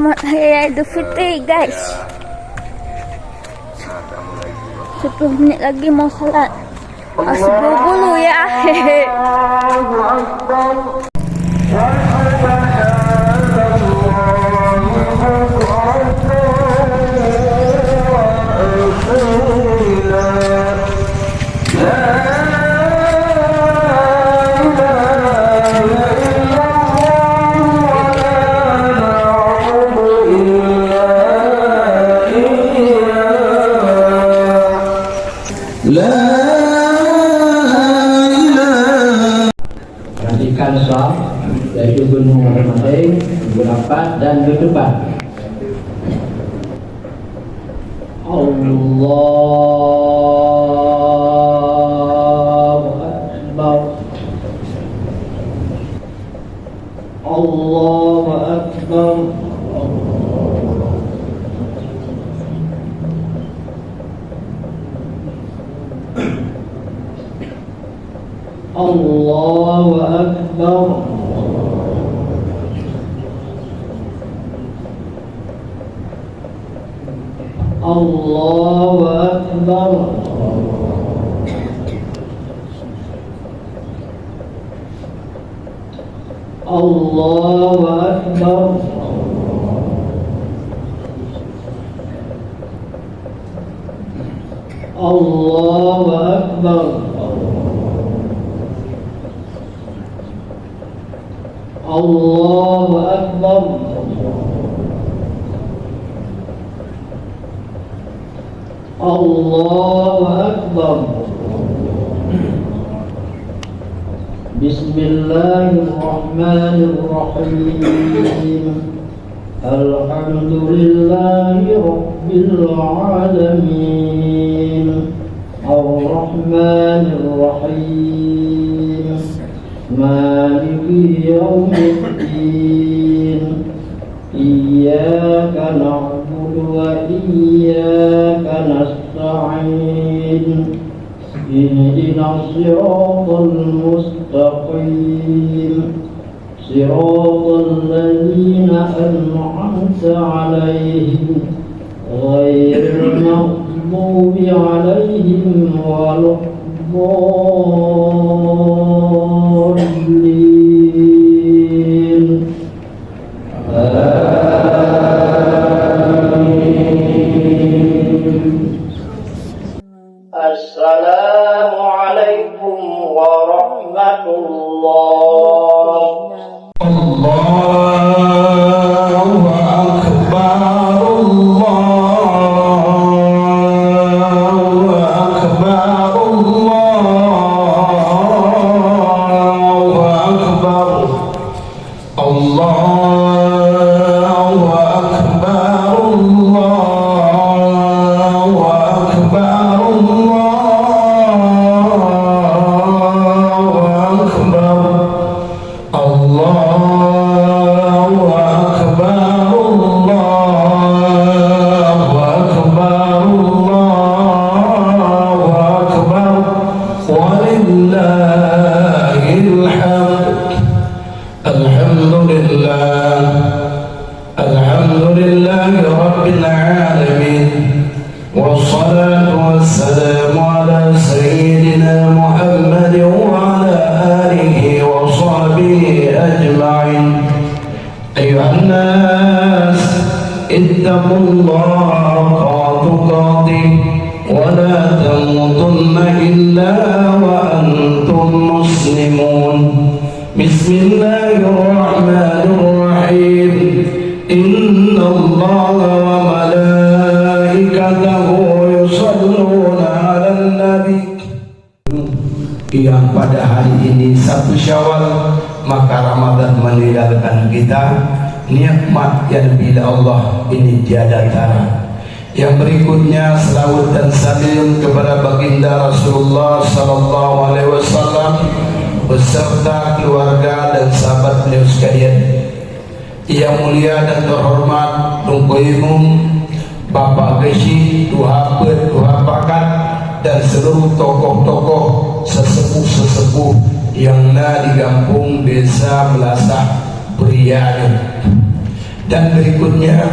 Selamat Hari Idul Fitri guys. 10 menit lagi mau salat. Masih buru-buru ya. Perhatikan soal yaitu gunung masing-masing, berdapat dan berdepan. Allahu Akbar. Allahu Akbar. Allahu Akbar. Allahu Akbar. Allahu Akbar. Allahu Akbar. Allahu Akbar. Allahu Akbar. Bismillahirrahmanirrahim. Alhamdulillahi Rabbil Alamin. Ar-Rahmanir-Rahim. Maliki yaumiddin. Iyyaka na'budu wa iyyaka nasta'in. Ihdinas siratal mustaqim. Siratal ladzina an'amta 'alaihim ghairil maghdubi 'alaihim waladdallin. Assalamualaikum warahmatullahi. Allahu Akbar. Allahu Akbar. Allahu Akbar. Allahu Akbar. Allahu Akbar. Allahu Akbar. Allahu Akbar. Allahu Akbar. Walillahil hamd. Alhamdulillah. Alhamdulillahi Rabbil alamin. Wassalatu wassalamu ala sayyidina Muhammad wa ala alihi wa sahbihi ajma'in. Ayyuhan nas ittaqullaha haqqa tuqatih wa la tamutunna illa wa antum muslimun. Bismillahirrahmanirrahim. Inna Allaha wa malaikatahu yusalluna 'alan nabi. Yang pada hari ini 1 Syawal, maka Ramadan meninggalkan kita. Nikmat yang bila Allah ini tiada tara. Yang berikutnya selawat dan salam kepada baginda Rasulullah sallallahu alaihi wasallam beserta keluarga dan sahabat beliau sekalian. Yang mulia dan terhormat Tunggu Imam Bapak Gesi, Tuha Pet, Tuha Pakat, dan seluruh tokoh-tokoh sesepuh-sesepuh yang di kampung desa Melasah Priani. Dan berikutnya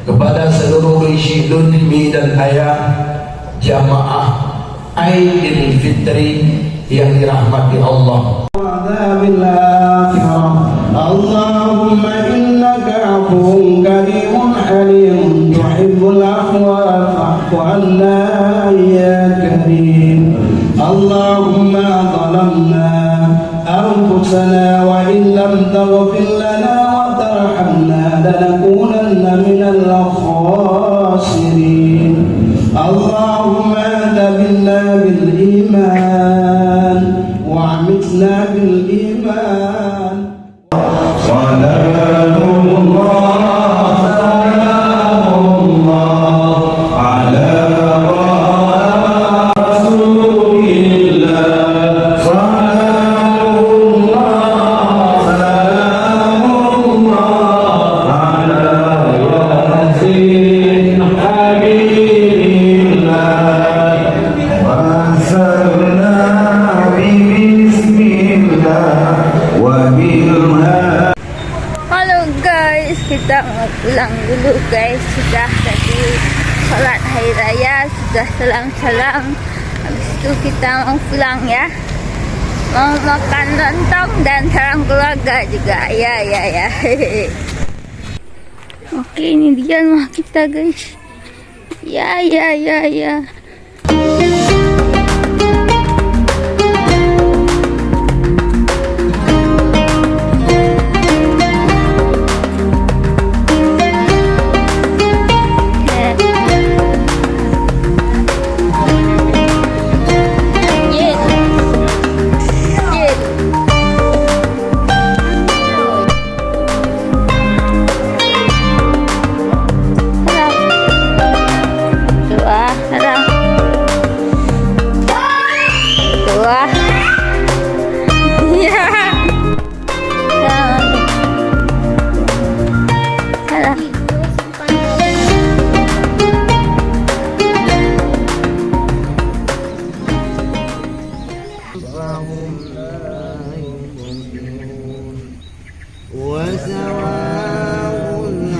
kepada seluruh Muslimin dan ayah jamaah Aidil Fitri yang dirahmati Allah. Allahumma innaka afuwwun karimun halim tuhibbul afwa fa'fu 'anna ya karim. Allahumma zalamna anfusana wa in lam taghfir lana wa tarhamna lanakunanna minal khasirin. Allahumma tabilna bil iman wa amitna bil iman. Halo guys, kita mau pulang dulu guys. Sudah tadi sholat hari raya, sudah salam-salam. Habis itu kita mau pulang ya. Mau makan lontong dan sarang keluarga juga. Ya. Oke, ini dia rumah kita guys. Ya. وسواء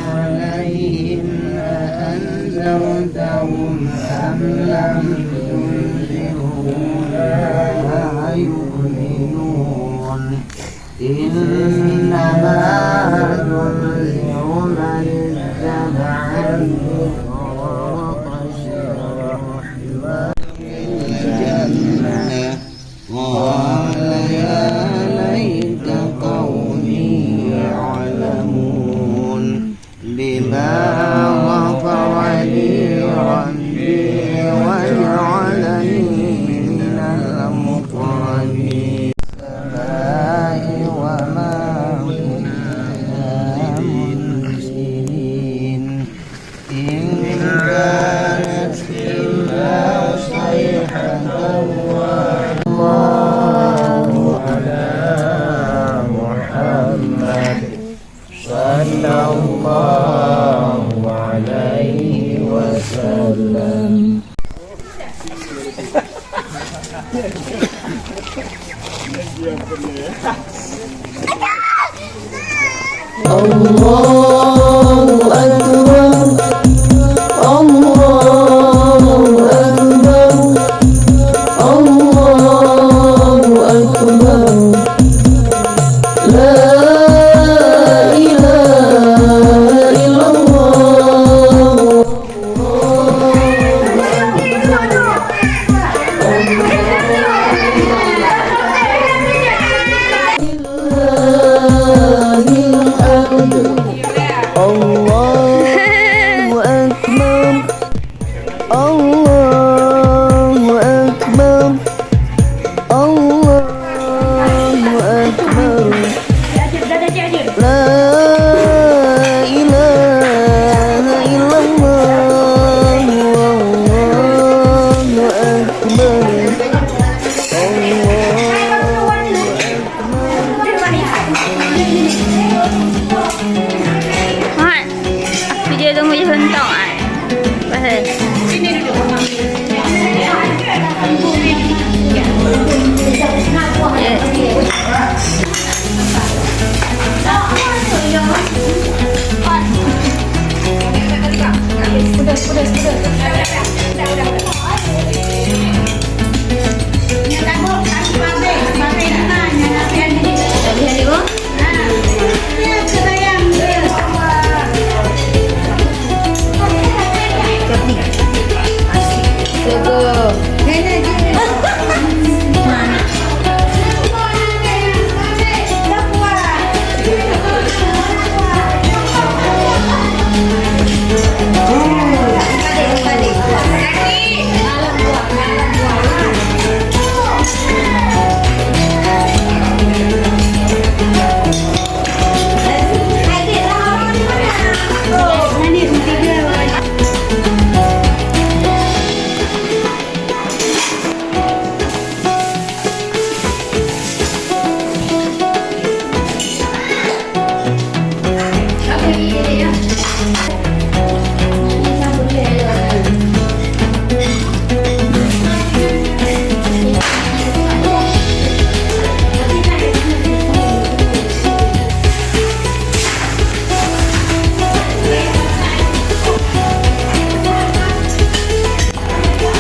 عليهم أأنذرتهم أم لم تنذرهم لا يؤمنون إنما تنذر من اتبع الذكر وخشي الرحمن قال يا ليت قومي يعلمون بما غفر لي ربي وجعلني من المكرمين السماء وما كنا منزلين إن كانت إلا صيحة الله على محمد صلى الله عليه وسلم. الله أكبر الله أكبر الله أكبر لا إله إلا الله. Yeah.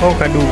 Oh, kado.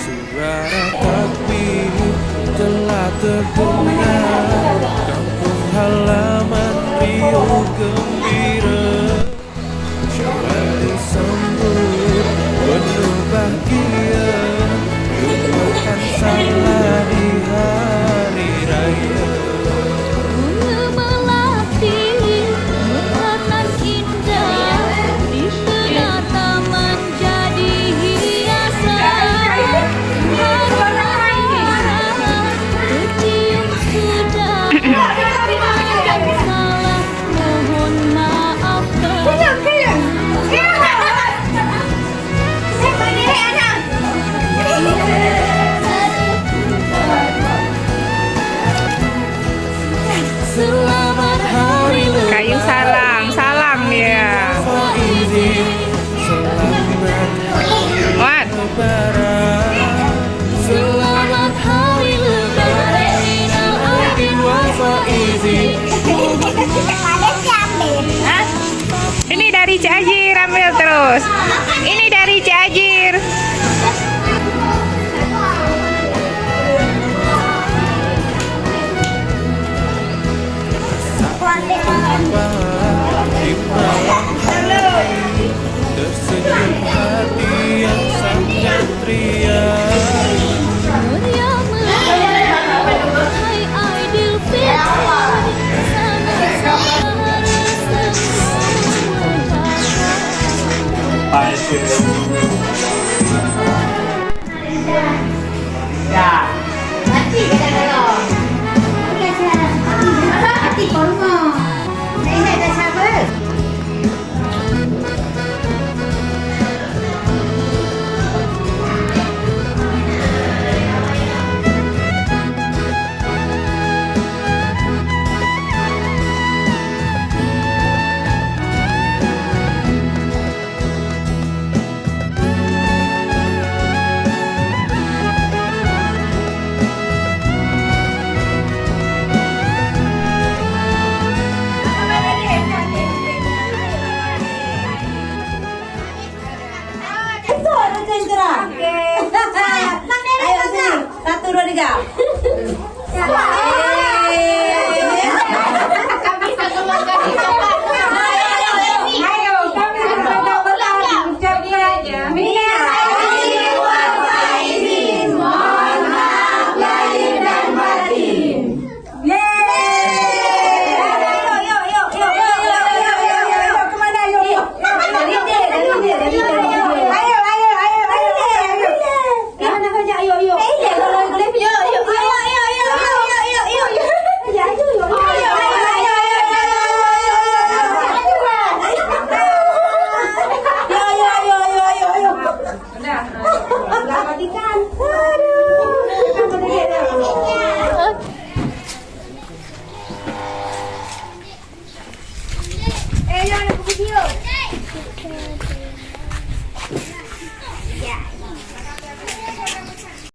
Suara takbir telah terdengar, kampung halaman riuh gembira, syawal disambut penuh bahagia, lupakan salah di hari raya. Bunga melati mekanan indah di tengah taman jadi hiasan. Harap tercium sudah salah mohon maafkan. Selamat hari Kayu salam dia. Faizin, selamat What? lebaran. Selamat hari lebaran minal aidin wal faizin. Ini dari Cianjur, ambil terus. Ini dari Cianjur. Di